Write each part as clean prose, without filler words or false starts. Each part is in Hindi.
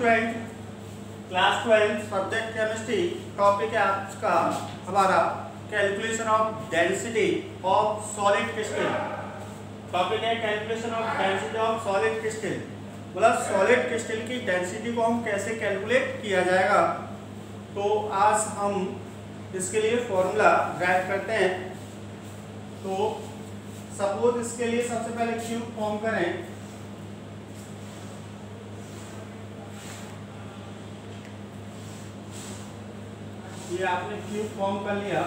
Student, class 12 subject chemistry. Topic है आज का हमारा calculation of density of solid crystal. Topic है calculation of density of solid crystal. मतलब सॉलिड क्रिस्टल की डेंसिटी को हम कैसे कैलकुलेट किया जाएगा। तो आज हम इसके लिए फॉर्मूला ड्राइव करते हैं। तो सपोज इसके लिए सबसे पहले क्यूब फॉर्म करें। ये आपने क्यूब फॉर्म कर लिया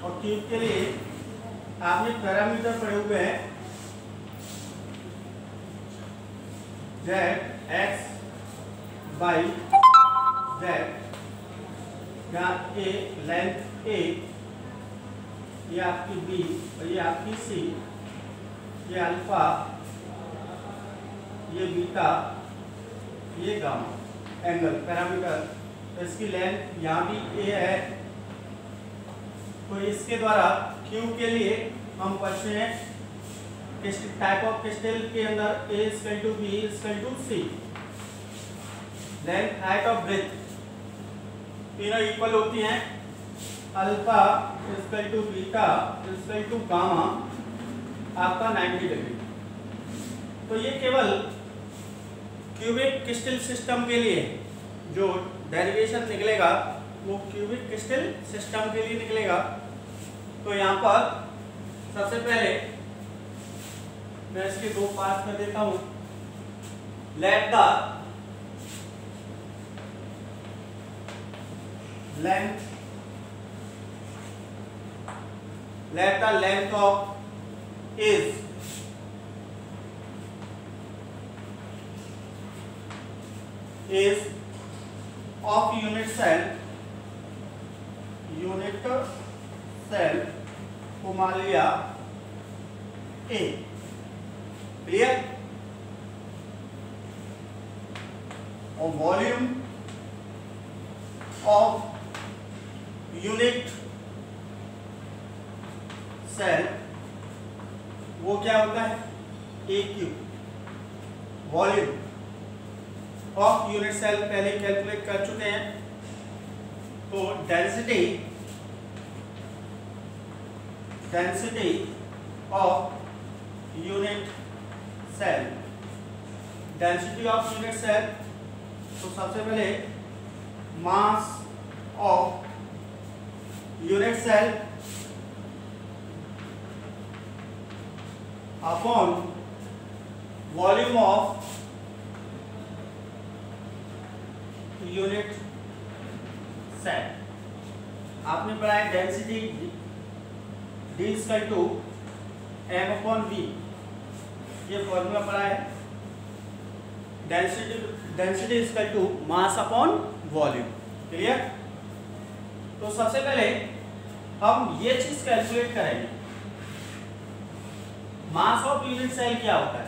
और क्यूब के लिए आपने पैरामीटर पढ़े हुए हैं जेड एक्स बाई जेड, यहाँ ए लेंथ ए, ये आपकी बी और ये आपकी सी, ये अल्फा, ये बीटा, ये गामा एंगल पैरामीटर। तो इसकी लेंथ यहाँ भी ए है। तो इसके द्वारा क्यूब के लिए हम पढ़ते हैं टाइप ऑफ क्रिस्टल के अंदर A equal to B equal to C. Length height और ब्रेथ तीनों इक्वल होती हैं। Alpha equal to beta equal to gamma आपका 90 डिग्री। तो ये केवल क्यूबिक क्रिस्टल सिस्टम के लिए जो डेरिवेशन निकलेगा वो क्यूबिक क्रिस्टल सिस्टम के लिए निकलेगा। तो यहाँ पर सबसे पहले मैं इसके दो पार्ट कर देता हूँ। Let the length of is of unit cell को मान लिया A। क्लियर। और वॉल्यूम ऑफ यूनिट सेल वो क्या होता है A cube. Volume of unit cell पहले कैलकुलेट कर चुके हैं। तो density of unit cell, density of unit cell. तो सबसे पहले mass of unit cell upon volume of unit cell. आपने पढ़ा है density D equal to M upon V, ये फॉर्मूला पढ़ा है। Density equal to mass upon volume. Clear. तो सबसे पहले हम ये चीज कैलकुलेट करेंगे। मास ऑफ यूनिट सेल क्या होता है।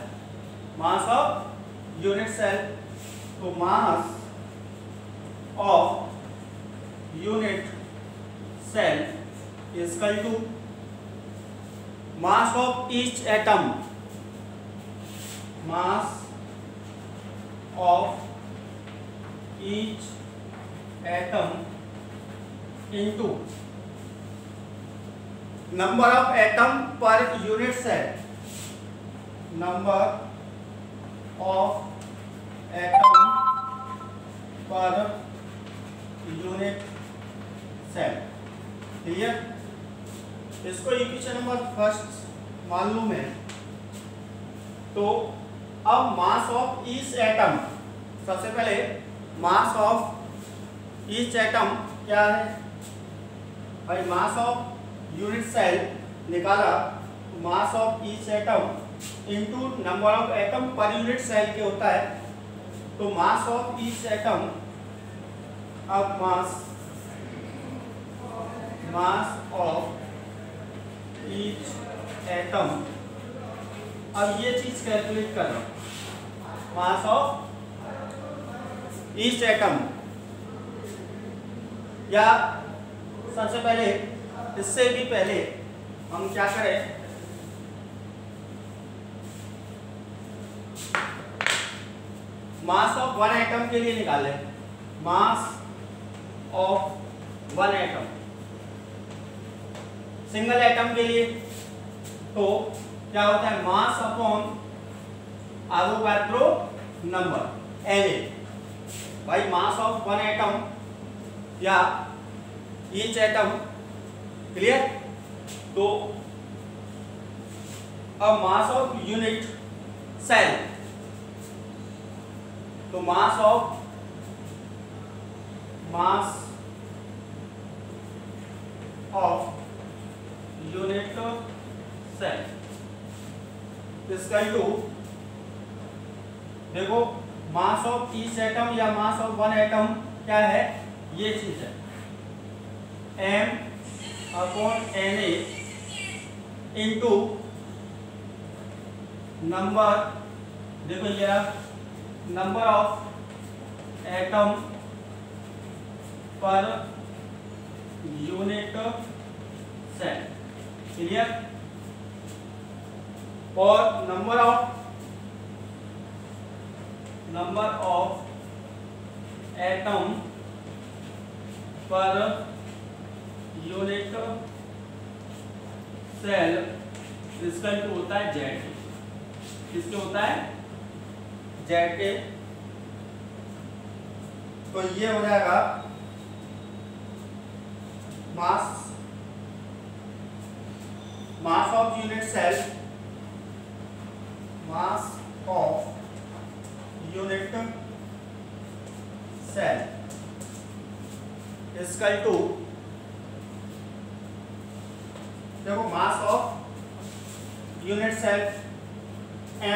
मास ऑफ यूनिट सेल, तो मास of unit cell is equal to mass of each atom, mass of each atom into number of atom per unit cell, number of atom per unit cell. Clear. इसको इक्वेशन नंबर फर्स्ट मालूम है। तो अब मास ऑफ ईच एटम, सबसे पहले मास ऑफ ईच एटम क्या है भाई। मास ऑफ यूनिट सेल निकाला, mass of each atom into number of atom per unit cell के होता है। तो मास ऑफ ईच एटम, अब मास ऑफ ईच एटम, अब ये चीज कैलकुलेट कर रहा हूं। मास ऑफ ईच एटम, या सबसे पहले इससे भी पहले हम क्या करें, मास ऑफ वन एटम के लिए निकाल लें, mass of one atom single atom के लिए, तो क्या होता है mass upon Avogadro number Na। भाई मास ऑफ वन एटम या ईच एटम, क्लियर। तो अब मास ऑफ यूनिट सेल, तो mass of unit cell equal to, देखो मास ऑफ ईच एटम या मास ऑफ वन एटम क्या है, ये चीज है m upon Na into number, देखो ये number of atom per unit cell, clear. और number of atom per unit cell इसका जो होता है जेड, किसके होता है जेड के। तो ये हो जाएगा mass of unit cell, mass of unit cell equal to, देखो mass of unit cell m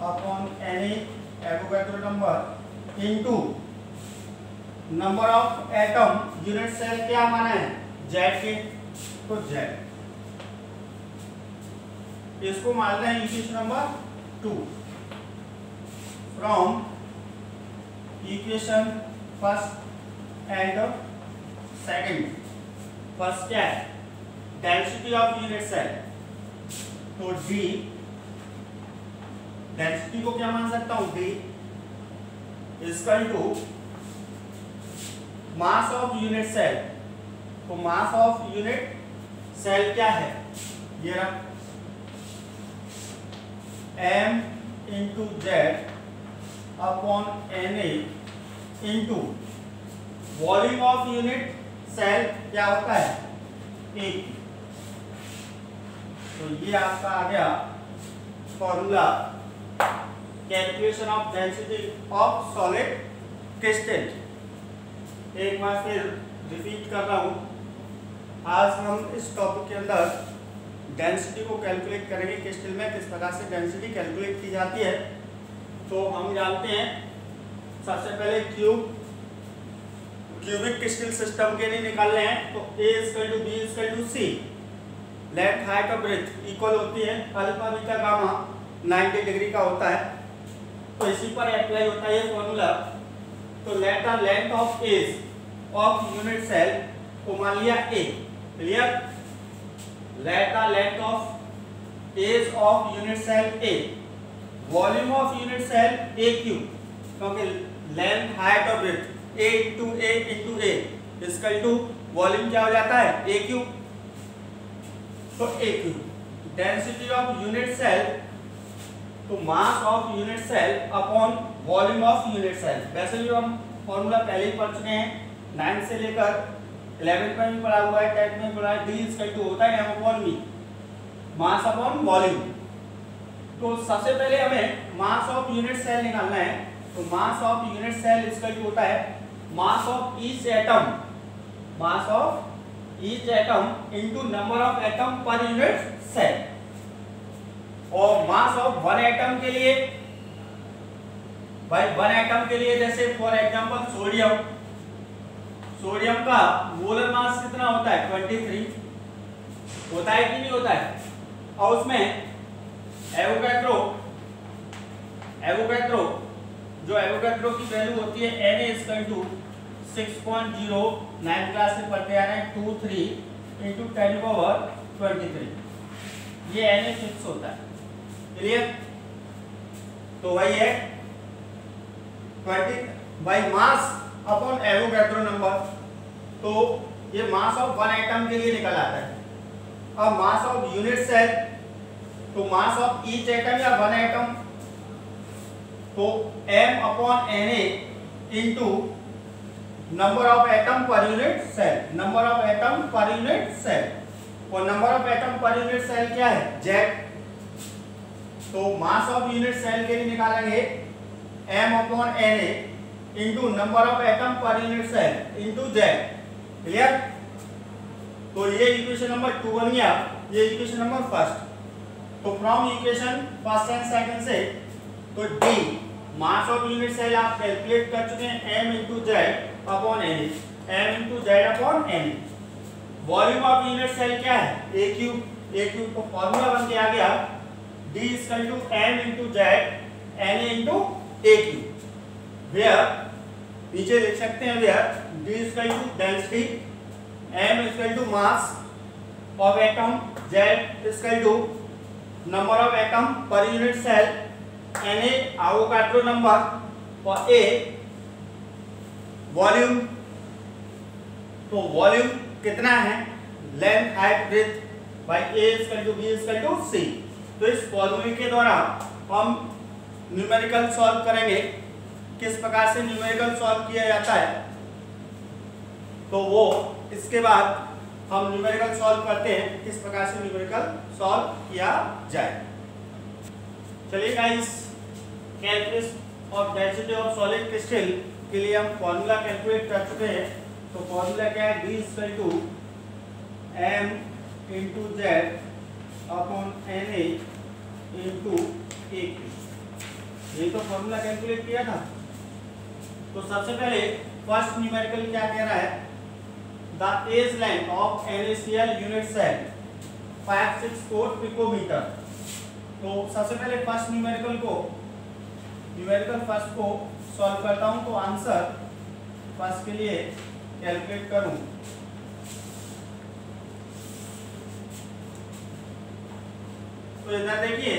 upon Na Avogadro number into number of atom unit cell क्या माना है जेड के, तो जेड, इसको मानना है equation number 2 from equation first and second. First क्या है डेंसिटी ऑफ यूनिट सेल, तो D डेंसिटी को क्या मान सकता हूं D equal to mass of unit cell, तो मास ऑफ यूनिट सेल क्या है ये रहा m into Z upon Na into volume of unit cell क्या होता है 1। तो ये आपका आ गया formula calculation of density of solid crystal. एक बार फिर रिपीट कर रहा हूं, आज हम इस टॉपिक के अंदर डेंसिटी को कैलकुलेट करेंगे, क्रिस्टल में किस प्रकार से डेंसिटी कैलकुलेट की जाती है। तो हम जानते हैं सबसे पहले क्यूबिक क्रिस्टल सिस्टम के लिए निकालने हैं, तो A = B = C, length height और ब्रेथ इक्वल होती है, अल्फा बीटा गामा 90 डिग्री का होता है, तो इसी पर अप्लाई होता है ये फॉर्मूला। तो let the length of edge of unit cell को मान लिया A, clear. Let the length of edge of unit cell A, volume of unit cell AQ, क्योंकि लेंथ हाइट और breadth A into A equal to volume क्या हो जाता है AQ, तो AQ density of unit cell, तो mass of unit cell upon volume of unit cell. वैसे भी हम फॉर्मूला पहले ही पढ़ चुके हैं, 9 से लेकर 11 में भी पढ़ा हुआ है, 10 में पढ़ा है। D इक्वल टू होता है m अपॉन V, मास अपॉन वॉल्यूम। तो सबसे पहले हमें मास ऑफ यूनिट सेल निकालना है, तो mass of unit cell equal to होता है mass of each atom, mass of each atom into number of atom per unit cell. और मास ऑफ वन एटम के लिए, भाई वन एटम के लिए जैसे फॉर एग्जांपल सोडियम का मोलर मास कितना होता है 23 होता है कि नहीं होता है, और उसमें एवोगाड्रो की वैल्यू होती है Na = 6.0, 9 क्लास से पढ़ते आ रहे हैं 23 × 10⁻23, ये Na फिक्स होता है, क्लियर। तो वही है 20 by mass upon Avogadro number. तो ये मास ऑफ वन एटम के लिए निकल आता है। अब मास ऑफ यूनिट सेल, तो मास ऑफ ईच एटम या वन एटम, तो m upon Na into number of atom per unit cell, number of atom per unit cell. और number of atom per unit cell क्या है? Z। तो मास ऑफ यूनिट सेल के लिए निकालेंगे m upon Na into number of atom per unit cell into Z। Clear? तो ये इक्वेशन नंबर 2 बन गया, ये इक्वेशन नंबर फर्स्ट। तो from equation first and second से, तो D mass of unit cell आप कैलकुलेट कर चुके हैं m into Z upon Na, m into Z upon Na। Volume of unit cell क्या है? a cube. तो फॉर्मूला बन के आ गया D equal to m into Z Na into a cube. Where नीचे लिख सकते हैं where D equal to density, m equal to mass of atom, z equal to number of atom per unit cell, Na Avogadro number और a वॉल्यूम। तो वॉल्यूम कितना है? Length height breadth by a equal to b equal to c। तो इस फॉर्मूले के द्वारा हम न्यूमेरिकल सॉल्व करेंगे। किस प्रकार से न्यूमेरिकल सॉल्व किया जाता है, तो वो इसके बाद हम न्यूमेरिकल सॉल्व करते हैं, किस प्रकार से न्यूमेरिकल सॉल्व किया जाए। चलिए guys, calculus of density of solid crystal के लिए हम फॉर्मूला कैलकुलेट कर चुके हैं। तो फॉर्मूला क्या है? D equal to m into Z upon Na into a। यही तो फॉर्मूला कैलकुलेट किया था। तो सबसे पहले फर्स्ट न्यूमेरिकल क्या कह रहा है? The edge length of NaCl unit cell 564 picometre. तो सबसे पहले फर्स्ट न्यूमेरिकल फर्स्ट को सॉल्व करता हूं। तो आंसर फर्स्ट के लिए कैलकुलेट करूं, तो इधर देखिए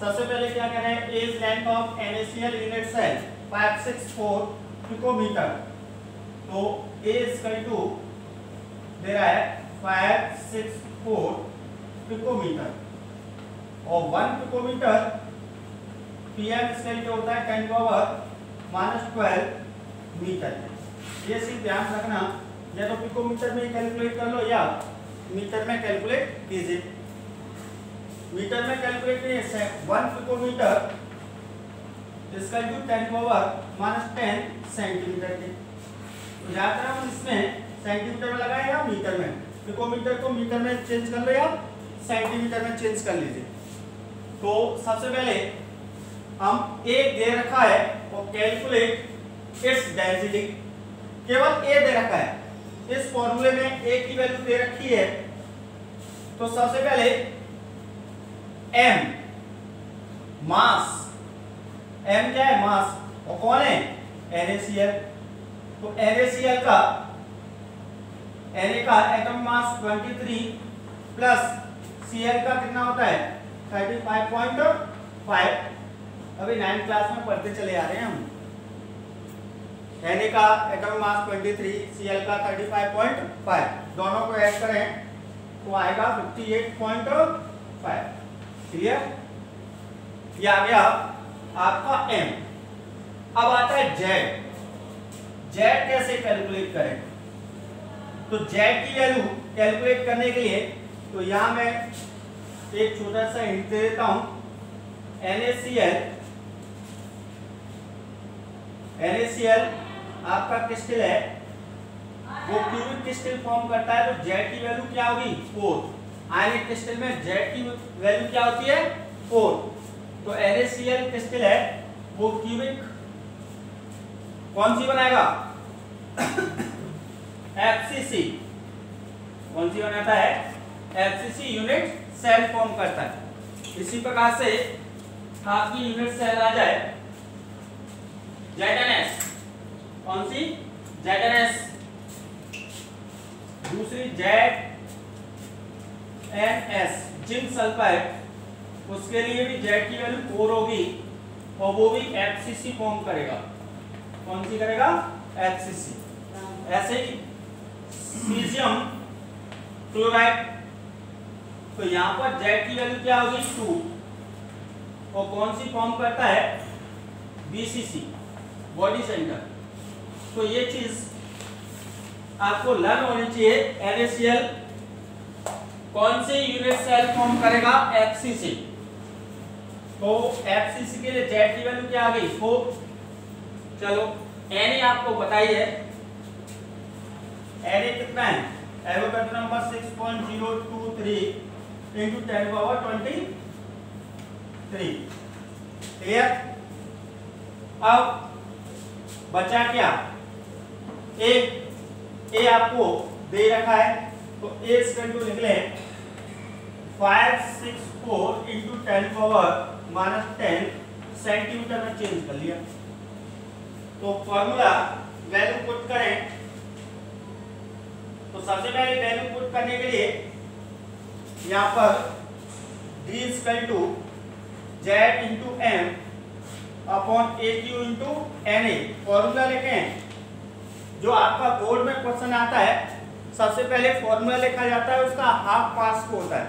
सबसे पहले क्या कह रहे हैं? Edge length of NaCl unit cell 564 picometre. तो A इक्वल टू दे रहा है 564 पिकोमीटर और 1 पिकोमीटर PM इक्वल टू होता है 10⁻⁻12 मीटर। ये सिर्फ ध्यान रखना, या तो पिकोमीटर में कैलकुलेट कर लो या मीटर में कैलकुलेट कीजिए। मीटर में कैलकुलेट कीजिए 1 पिकोमीटर इक्वल टू 10⁻10 सेंटीमीटर के। तो ज्यादातर हम इसमें सेंटीमीटर में लगाए या मीटर में, पिकोमीटर को मीटर में चेंज कर लो या सेंटीमीटर में चेंज कर लीजिए। तो सबसे पहले हम A दे रखा है और कैलकुलेट इट्स डेंसिटी, केवल A दे रखा है। इस फॉर्मूले में A की वैल्यू दे रखी है। तो सबसे पहले M मास, M क्या है? मास। और कौन है? NaCl। तो NaCl का Na का एटम मास 23 प्लस Cl का कितना होता है? 35.5। अभी 9th क्लास में पढ़ते चले आ रहे हैं हम। Na का एटम मास 23, Cl का 35.5, दोनों को ऐड करें तो आएगा 58.5। क्लियर? ये आ गया आपका M। अब आता है Z। Z कैसे कैलकुलेट करें? तो Z की वैल्यू कैलकुलेट करने के लिए तो यहां मैं एक छोटा सा हिंट दे देता हूं। NaCl आपका क्रिस्टल है, वो क्यूबिक क्रिस्टल फॉर्म करता है। तो Z की वैल्यू क्या होगी? 4। आयनिक क्रिस्टल में Z की वैल्यू क्या होती है? 4। तो NaCl क्रिस्टल है वो क्यूबिक कौन सी बनाएगा? FCC। कौन सी बनाता है? FCC यूनिट सेल फॉर्म करता है। इसी प्रकार से आपकी यूनिट सेल आ जाए ZnS। कौन सी? ZnS। दूसरी ZnS जिंक सल्फाइड, उसके लिए भी Z की वैल्यू 4 होगी और वो भी FCC फॉर्म करेगा। कौन सी करेगा? FCC। ऐसे ही सीजियम क्लोराइड, तो यहाँ पर Z की वैल्यू क्या होगी? 2, और कौन सी फॉर्म करता है? BCC, body centre. तो ये चीज आपको लर्न होनी चाहिए। NaCl कौन से यूनिट सेल फॉर्म करेगा? FCC। तो FCC के लिए Z की वैल्यू क्या आ गई? 4। चलो Na आपको बताइए, Na कितना है? Avogadro number 6.023 into 10⁻23। क्लियर? अब बचा क्या? ए आपको दे रखा है, तो A इक्वल टू निकले 564 into 10⁻−10 सेंटीमीटर में चेंज कर लिया। तो फॉर्मूला वैल्यू पुट करें, तो सबसे पहले वैल्यू पुट करने के लिए यहाँ पर D equal to Z into M upon AQ into NA formula लिखें। जो आपका बोर्ड में क्वेश्चन आता है, सबसे पहले फॉर्मूला लिखा जाता है, उसका हाफ पास को होता है,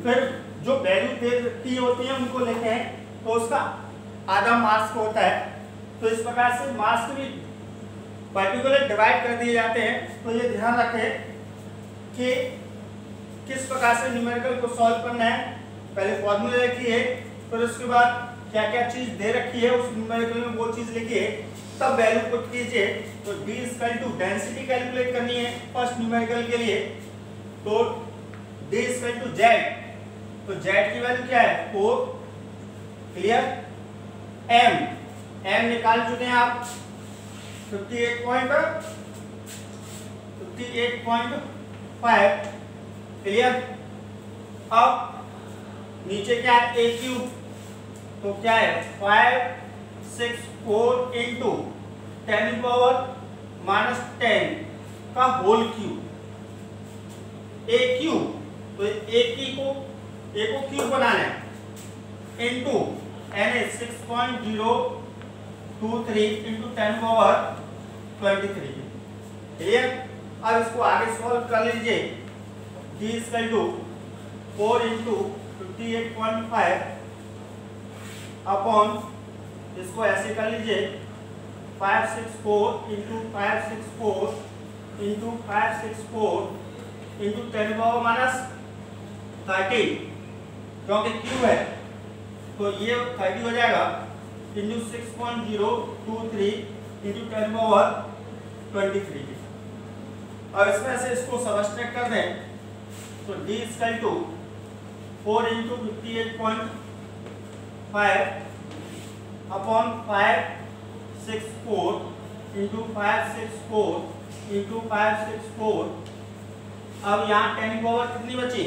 फिर जो वैल्यू देती होती है उनको लिखें, तो उसका आधा मार्क्स को होता है। तो इस प्रकार से मार्क्स भी पर्टिकुलर डिवाइड कर दिए जाते हैं। तो ये ध्यान रखें कि किस प्रकार से न्यूमेरिकल को सॉल्व करना है। पहले फॉर्मूला लिखिए, फिर उसके बाद क्या क्या चीज दे रखी है उस न्यूमेरिकल में वो चीज लिखिए, तब वैल्यू पुट कीजिए। तो D equal to density calculate करनी है फर्स्ट न्यूमेरिकल के लिए, तो D इक्वल टू Z, तो Z की वैल्यू क्या है? 4। क्लियर? M निकाल चुके हैं आप 58.5। क्लियर? अब नीचे क्या है? AQ, तो क्या है? 564 इंटू 10⁻−10 का होल क्यूब। AQ, तो A को क्यूब बनाना है, इंटू Na 6.023 इंटू 10⁻23। क्लियर? अब इसको आगे सॉल्व कर लीजिए। D equal to 4 into 58.5 upon, इसको ऐसे कर लीजिए 564 इंटू 564 इंटू 564 इंटू 10⁻−13, क्योंकि क्यूब है तो ये 30 हो जाएगा, इंटू 6.023 इंटू 10⁻23। और इसमें से इसको सबट्रैक्ट कर दें, तो D equal to 4 into 58.5 upon 564 into 564 into 564। अब यहाँ 10 पावर कितनी बची?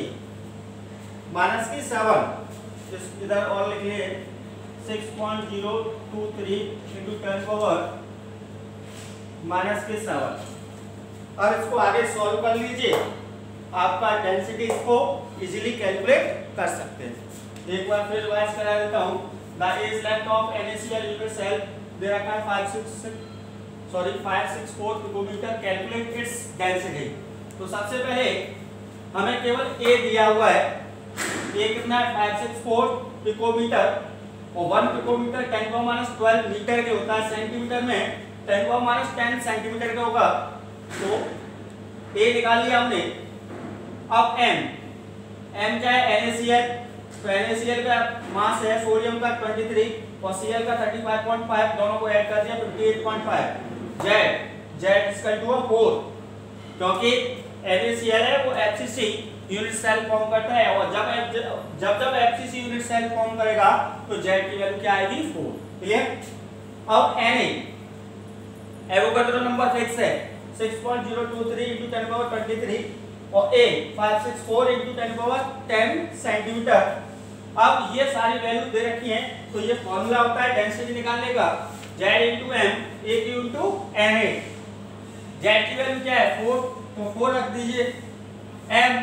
माइनस की 7, इधर और लिख लिए 6.023 इंटू 10⁻−7। अब इसको आगे सॉल्व कर लीजिए, आपका डेंसिटी इसको इजीली कैलकुलेट कर सकते हैं। एक बार फिर रिवाइज करा देता हूँ। The edge length of NaCl unit cell दे रखा है 564 पिकोमीटर। Calculate its density. तो सबसे पहले हमें केवल A दिया हुआ है। A कितना है? 564 पिकोमीटर, और 1 पिकोमीटर 10⁻12 मीटर के होता है, सेंटीमीटर में 10⁻10 सेंटीमीटर का होगा। तो A निकाल लिया हमने। अब M क्या है? NaCl। तो NaCl का मास है सोडियम का 23 और Cl का 35.5, दोनों को ऐड कर दिया 58.5। Z इक्वल टू 4, क्योंकि NaCl है वो FCC यूनिट सेल फॉर्म करता है, और जब FCC यूनिट सेल फॉर्म करेगा तो Z की वैल्यू क्या आएगी? 4। क्लियर? अब Na एवोगैड्रो नंबर फिक्स है 6.023 इंटू 10⁻23 और A 564 इंटू 10⁻10 सेंटीमीटर। अब ये सारी वैल्यू दे रखी हैं, तो ये फॉर्मूला होता है डेंसिटी निकालने का, Z into M AQ into Na। Z की वैल्यू क्या है? 4, तो 4 रख दीजिए। M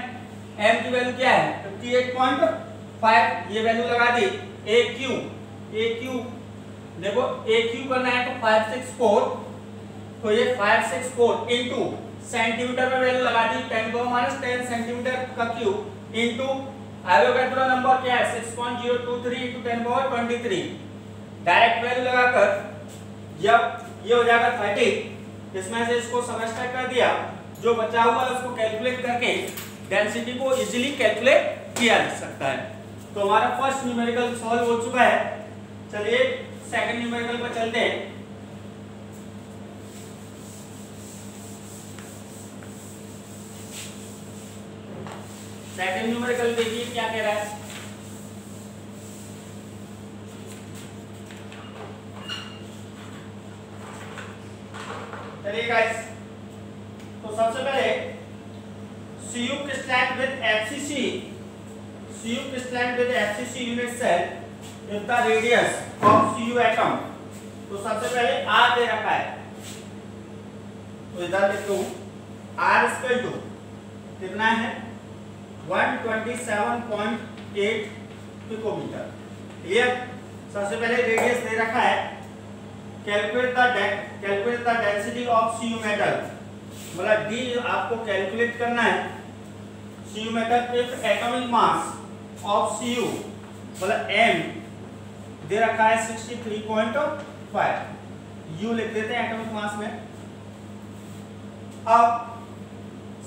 की वैल्यू क्या है? 58.5, ये वैल्यू लगा दी। AQ देखो ए क्यू करना है तो 564, तो ये 564 इंटू सेंटीमीटर में वैल्यू लगा दी 10⁻10 सेंटीमीटर का क्यूब इंटू एवोगैड्रो नंबर क्या है 6.023 इंटू 10⁻23, डायरेक्ट वैल्यू लगाकर जब ये हो जाएगा 30, इसमें से इसको सबट्रैक्ट कर दिया, जो बचा हुआ है उसको कैलकुलेट करके डेंसिटी को इजीली कैलकुलेट किया जा सकता है। तो हमारा फर्स्ट न्यूमेरिकल सॉल्व हो चुका है। चलिए सेकंड न्यूमेरिकल पर चलते हैं। सेकंड न्यूमेरिकल देखिए क्या कह रहा है। चलिए गाइस, तो सबसे पहले CU crystalline with FCC, CU crystalline with FCC unit cell if the radius of CU atom, तो सबसे पहले R दे रखा है, तो इधर लिखूं R इक्वल टू कितना है 127.8 पिकोमीटर। क्लियर। सबसे पहले रेडियस दे रखा है, calculate the density of CU metal, मतलब D आपको कैलकुलेट करना है। CU metal if atomic mass of CU मतलब M दे रखा है 63.5, U लिख देते हैं एटॉमिक मास में। अब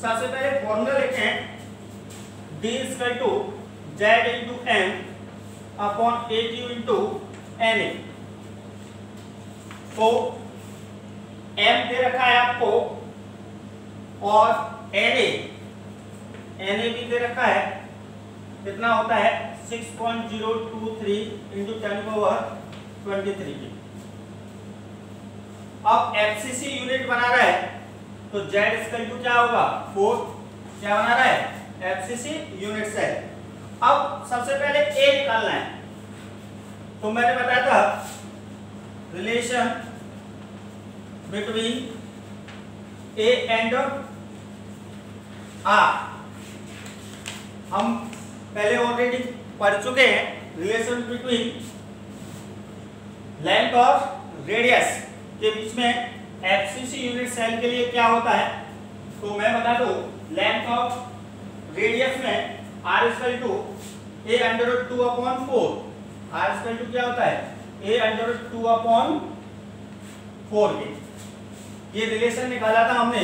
सबसे पहले फॉर्मूला लिखें D equal to Z into M upon AQ into NA। तो M दे रखा है आपको और Na भी दे रखा है, कितना होता है 6.023 इंटू 10⁻23। अब FCC यूनिट बना रहा है तो Z इक्वल टू क्या होगा 4, क्या बना रहा है FCC यूनिट सेल। अब सबसे पहले A निकालना है, तो मैंने बताया था relation between A and R, हम पहले ऑलरेडी पढ़ चुके हैं रिलेशन बिटवीन लेंथ और रेडियस के बीच में FCC यूनिट सेल के लिए क्या होता है। तो मैं बता दूं लेंथ ऑफ रेडियस में R equal to A√2/4, R equal to क्या होता है A√2/4 के। ये रिलेशन निकाला था हमने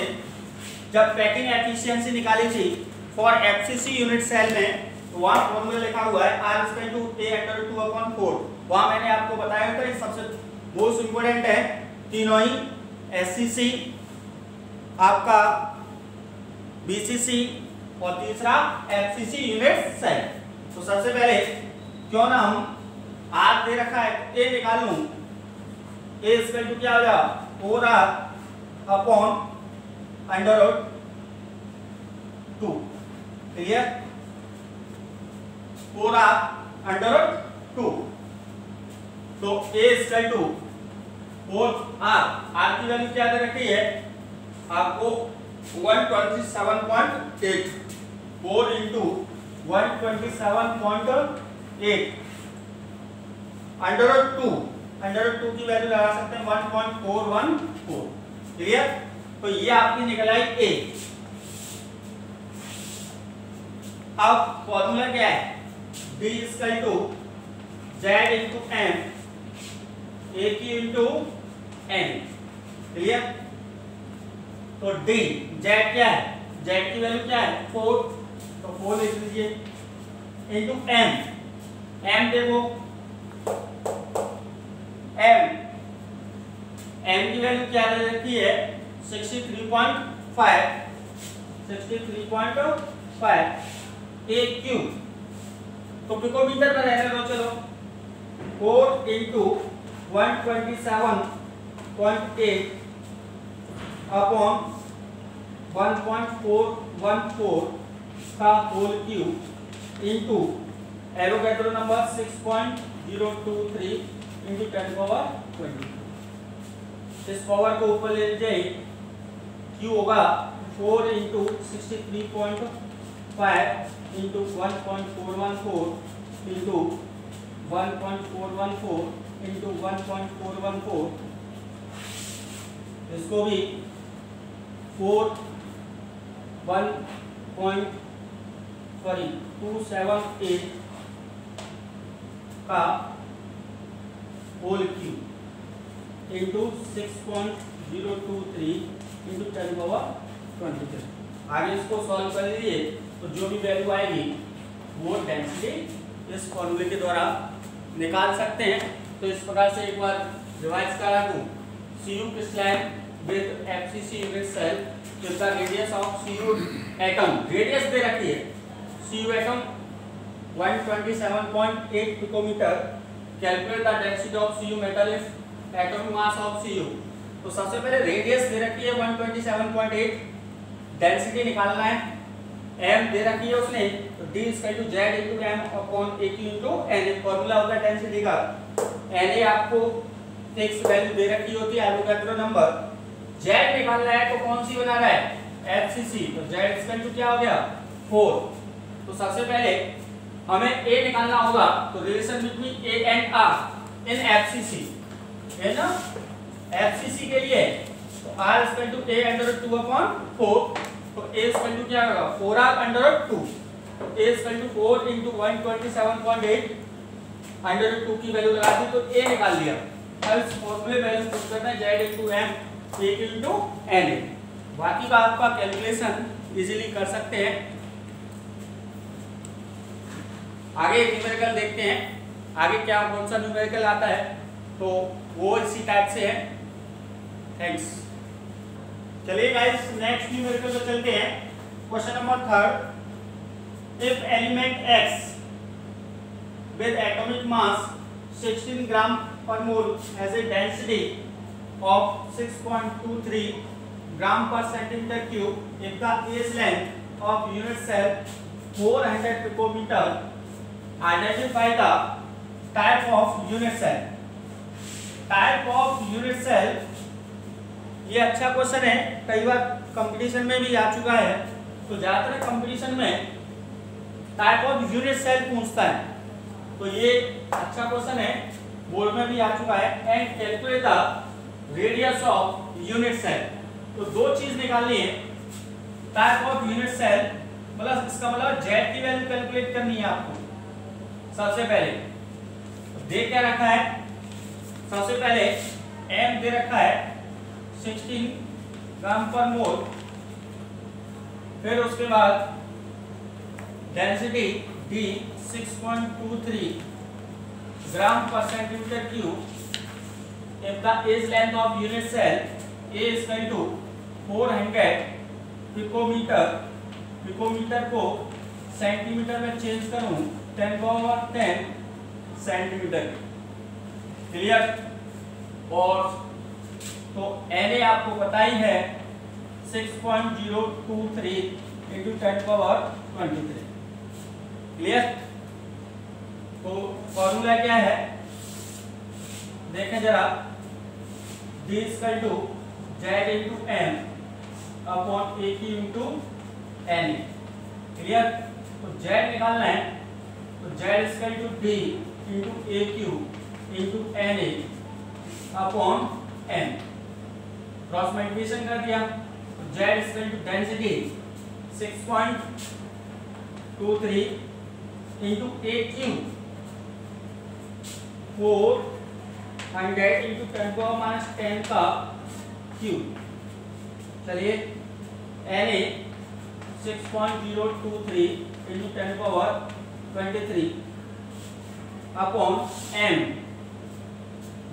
जब पैकिंग एफिशिएंसी निकाली थी फॉर FCC यूनिट सेल में, तो वहां फॉर्मूला लिखा हुआ है R इक्वल टू A√2/4। वहां मैंने आपको बताया था ये सबसे मोस्ट इंपोर्टेंट है, तीनों ही SCC आपका BCC और तीसरा FCC यूनिट सेल। तो सबसे पहले क्यों ना हम R दे रखा है A निकाल लूं, A इक्वल टू क्या हो जाएगा 4R/√2। Clear, 4R/√2। तो A equal to 4R, R की वैल्यू क्या दे रखी है आपको 127.8, 4 इंटू 127.8 √2 की वैल्यू लगा सकते हैं 1.414। क्लियर, तो ये आपकी निकल आई A। अब फॉर्मूला क्या है D equal to Z into M AQ into N। Clear, तो D Z क्या है, Z की वैल्यू क्या है 4, तो 4 लिख लीजिए इंटू M, M देखो M की वैल्यू क्या दे रखी है 63.5 AQ, तो पिकोमीटर में रहने दो। चलो 4 इंटू 127.8 अपॉन 1.414 का whole cube into Avogadro number 6.023 into 10⁻20। इस पावर को ऊपर ले जाए, क्यू होगा 4 इंटू 63.5 इंटू 1.414 इंटू 1.414 इंटू 1.414, इसको भी 278 का होल क्यूब इंटू 6.023 इंटू 10⁻23। आगे इसको सॉल्व कर लीजिए तो जो भी वैल्यू आएगी वो डेंसिटी इस फॉर्मूले के द्वारा निकाल सकते हैं। तो इस प्रकार से एक बार रिवाइज करा दूं, CU crystalline with FCC unit cell with the radius of CU atom, radius दे रखी है CU atom 127.8 picometre. Calculate the density of CU metal if atomic mass of CU। तो सबसे पहले रेडियस दे रखी है 127.8, डेंसिटी निकालना है, m दे रखी है उसने, तो d = z * m / aq * n। Formula होता है डेंसिटी का। na आपको फिक्स वैल्यू दे रखी होती है, एवोगाड्रो नंबर। z निकालना है तो कौन सी बना रहा है, FCC, तो z = क्या हो गया 4। तो सबसे पहले हमें a निकालना होगा, तो relation between a and r in FCC है ना। FCC के लिए तो r = a/2/4, तो a = क्या होगा 4r/2, a = 4 * 127.8 √2 की वैल्यू लगा दी तो a निकाल लिया। अब इस फॉर्मूले वैल्यू पुट करना है z * m aq * n। बाकी का आपका कैलकुलेशन इजीली कर सकते हैं। आगे न्यूमेरिकल देखते हैं, आगे क्या कौन सा न्यूमेरिकल आता है, तो वो इसी टाइप से है। थैंक्स। चलिए गाइस नेक्स्ट न्यूमेरिकल पे चलते हैं। Question number 3, if element x with atomic mass 16 gram per mole has a density of 6.23 gram per centimeter cube, if the age length of unit cell 400 picometer, identify the type of unit cell। Type of unit cell, ये अच्छा क्वेश्चन है, कई बार कंपटीशन में भी आ चुका है। तो ज्यादातर कंपटीशन में टाइप ऑफ यूनिट सेल पूछता है, तो ये अच्छा क्वेश्चन है, बोर्ड में भी आ चुका है। And calculate the radius of unit cell. तो दो चीज निकालनी है, टाइप ऑफ यूनिट सेल मतलब इसका मतलब जेड की वैल्यू कैलकुलेट करनी है आपको। सबसे पहले दे क्या रखा है, सबसे पहले m दे रखा है 16 ग्राम पर मोल, फिर उसके बाद डेंसिटी d 6.23 ग्राम पर centimetre cube. If the edge length of unit cell a = 400 picometre, picometre को सेंटीमीटर में चेंज करूं 10⁻10 सेंटीमीटर। क्लियर। और तो Na आपको पता ही है 6.023 × 10⁻23। क्लियर। तो फॉर्मूला क्या है देखें जरा, d = z * m / aq * n। Clear. तो z निकालना है, तो z = d * aq * na upon n। Cross multiplication कर दिया, तो z = डेंसिटी 6.23 * aq 400 × 10⁻10 का क्यूब। चलिए Na 6.023 × 10⁻23 अपॉन m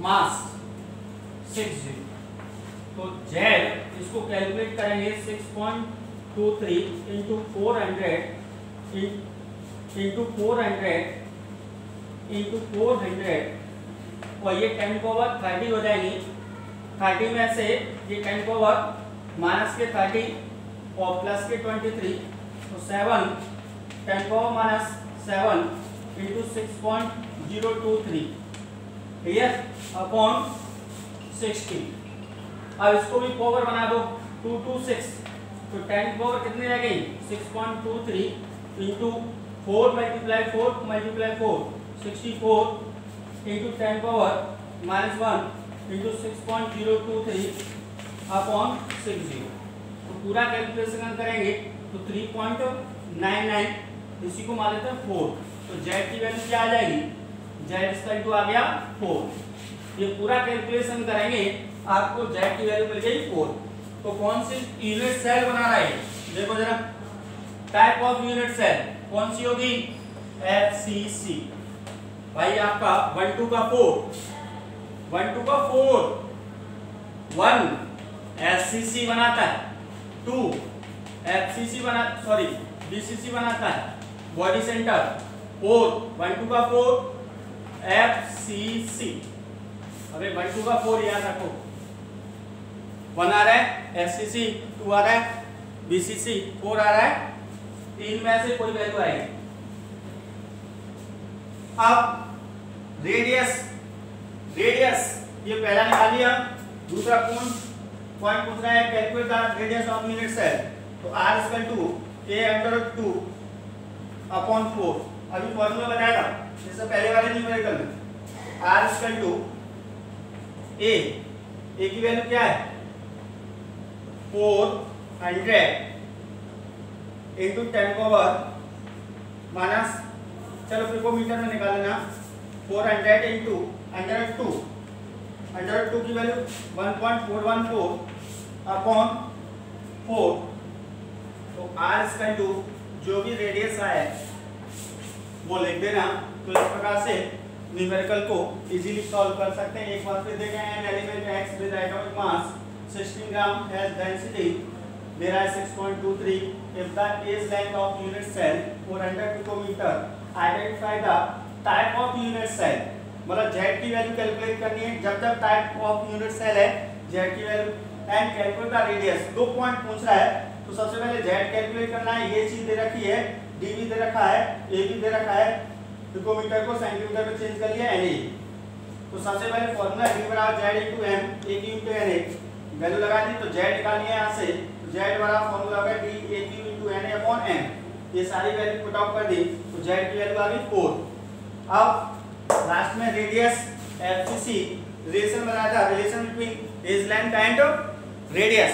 मास 60। तो z इसको कैलकुलेट करेंगे 6.23 × 400 और ये 10⁻30 हो जाएगी। 30 में से ये 10⁻- के 30 और प्लस के 23, तो 7 10⁻7 × 6.023 क्लियर अपॉन 60। अब इसको भी पावर बना दो 226, तो 10 पावर कितनी रह गई 6.23 × 4 × 4 × 4 64 इंटू 10 पावर -1 इंटू 6.023 अपॉन 60। तो पूरा कैलकुलेशन करेंगे तो 3.99, इसी को मान लेते हैं 4। तो जेड की वैल्यू क्या आ जाएगी, जेड इक्वल टू आ गया 4। ये पूरा कैलकुलेशन करेंगे आपको जेड की वैल्यू मिल गई 4। तो कौन सी यूनिट सेल बना रहा है, देखो जरा, टाइप ऑफ यूनिट सेल कौन सी होगी, FCC। भाई आपका 1 2 का 4, 1 2 का 4, 1 SCC बनाता है, 2 FCC बना, सॉरी BCC बनाता है, बॉडी सेंटर, 4 1 2 का 4 FCC। अबे 1 2 का 4 याद रखो, 1 आ रहा है FCC, 2 आ रहा है BCC, 4 आ रहा है, तीन में से कोई वैल्यू आएगी। अब रेडियस, रेडियस ये पहला निकाल लिया। दूसरा पॉइंट पूछ रहा है calculate the radius of unit cell. तो r equal to a/2 upon 4। अभी फॉर्मूला बताया था जैसे पहले वाले न्यूमेरिकल में, r इक्वल टू a की वैल्यू क्या है 400 इंटू 10 पावर माइनस, चलो पिकोमीटर में निकाल लेना, 400 इंटू √2 की वैल्यू 1.414 अपॉन 4। तो r इक्वल टू जो भी रेडियस आए वो लिख देना। तो इस प्रकार से न्यूमेरिकल को इजीली सॉल्व कर सकते हैं। एक बार फिर देखें, an element x with atomic mass 16 gram has density there are 6.23 if the age length of unit cell 400 picometer, identify the type of unit cell। मतलब z की वैल्यू कैलकुलेट करनी है जब तक टाइप ऑफ यूनिट सेल है, z की value, and calculate the radius. 2 point पूछ रहा है तो सबसे पहले z कैलकुलेट करना है। ये चीज दे रखी है, d भी दे रखा है, a भी दे रखा है, पिकोमीटर को सेंटीमीटर में चेंज कर लिया na। तो सबसे पहले फॉर्मूला d बराबर z into m, a cube पे na वैल्यू लगा दी। तो z निकालनी है यहां से, z बराबर फॉर्मूला होगा d a cube into na upon m। ये सारी वैल्यू पुट आउट कर दी तो z की वैल्यू आ गई 4। अब लास्ट में रेडियस FCC, रिलेशन बनाया था, relation between edge length and radius.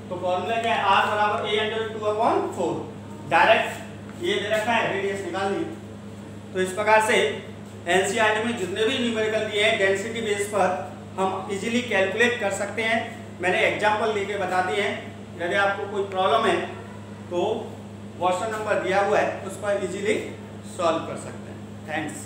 तो फॉर्मूला क्या है, r बराबर a/2 अपॉन 4। डायरेक्ट ये दे रखा है, रेडियस निकाल दी। तो इस प्रकार से एनसीईआरटी में जितने भी न्यूमेरिकल दिए हैं डेंसिटी बेस पर हम इजीली कैलकुलेट कर सकते हैं। मैंने एग्जांपल लेके बता दिए हैं। यदि आपको कोई प्रॉब्लम है तो व्हाट्सएप नंबर दिया हुआ है, उस पर इजीली सॉल्व कर सकते हैं। थैंक्स।